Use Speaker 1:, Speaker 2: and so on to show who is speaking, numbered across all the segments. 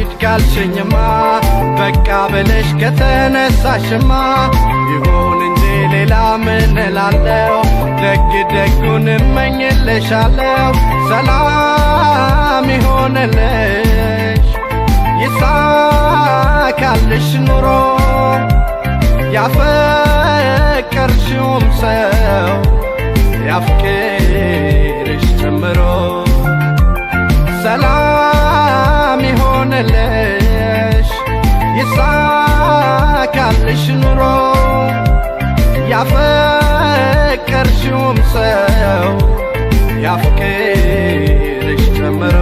Speaker 1: ልሂድ ካልሽኝማ በቃ ብለሽ ከተነሳሽማ ይሁን እንጂ ሌላ ምን እላለሁ ደግ ደጉን እመኝልሻለሁ ሰላም ይሆንልሽ ይሳካልሽ ኑሮ ያፈቀርሽውም ሰው ያፍቅርሽ ጨምሮ ሰላም ይሆንልሽ ይሳካልሽ ኑሮ ያፈቀርሽውም ሰው ያፍቅርሽ ጨምሮ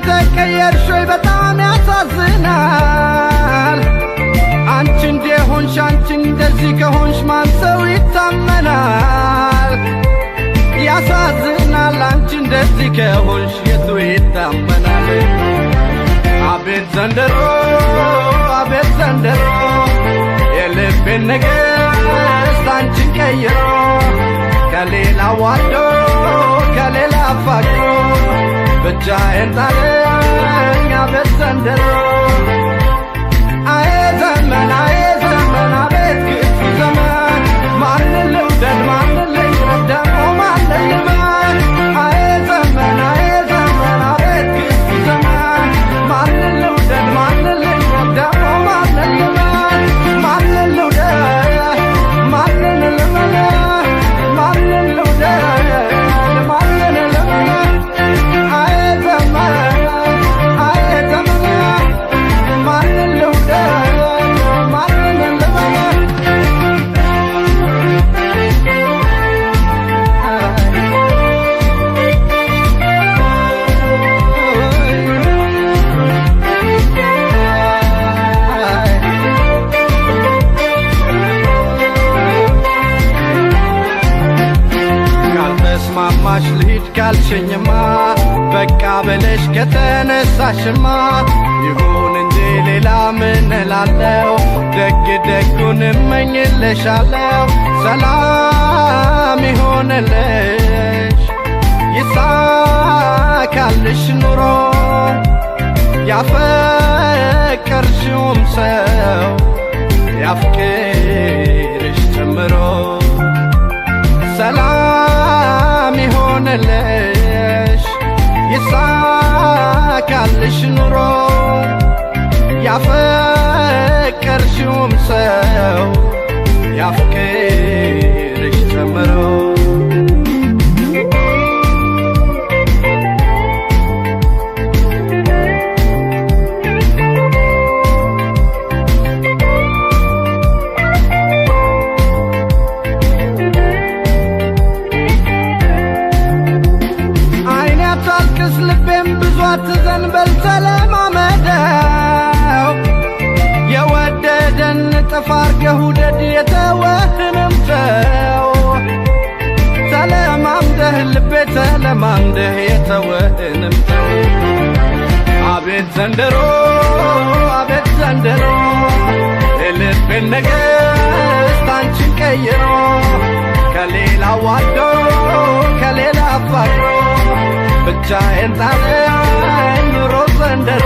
Speaker 1: ተቀየርሾይ በጣም ያሳዝናል አንቺ እንደሆንሽ አንቺ እንደዚህ ከሆንሽ ማን ሰው ይታመናል ያሳዝናል አንቺ እንደዚህ ከሆንሽ የቱ ይታመናል አቤት ዘንድሮ የልቤን ንግሥት አንቺን ቀይሮ ከሌላ ዋዶ ከሌላ አፋቅሮ ብቻዬን ጣለኝ አቤት ዘንድሮ አዬ ዘመን አቤት ክፉ ዘመን ማንን ልውደድ ማንን ልቅረብ ደግሞ ማንን ልመን አዬ ዘመን አቤት ክፉ ዘመን ማንን ልውደድ ማንን ልቅረብ ደግሞ ማንን ልመን ማንን ልውደድ ማንን ልመን ማንን ልውደድ ማንን ልመን ማማሽ ልሂድ ካልሽኝማ በቃ ብለሽ ከተነሳሽማ ይሁን እንጂ ሌላ ምን እላለሁ ደግ ደጉን እመኝልሻለሁ ሰላም ይሆንልሽ ይሳካልሽ ኑሮ ያፈቀርሽውም ሰው ያፍቅርሽ ጨምሮ ሰላም ይሆንልሽ ይሳካልሽ ኑሮ ያፈቀርሽውም ሰው ያፍቅርሽ ጨምሮ ልቤም ብዙ አትዘንበል ተለማመደው የወደደን ጥፍ አርገህ ውደድ የተወህንም ተው ተለማምደህ ልቤ ተለማምደህ የተወህንም ተው አቤት ዘንድሮ የልቤን ንግሥት አንቺን ቀይሮ ከሌላ ዋዶ ከሌላ አፋቅሮ ብቻዬን ጣለኝ ኑሮ ዘንድሮ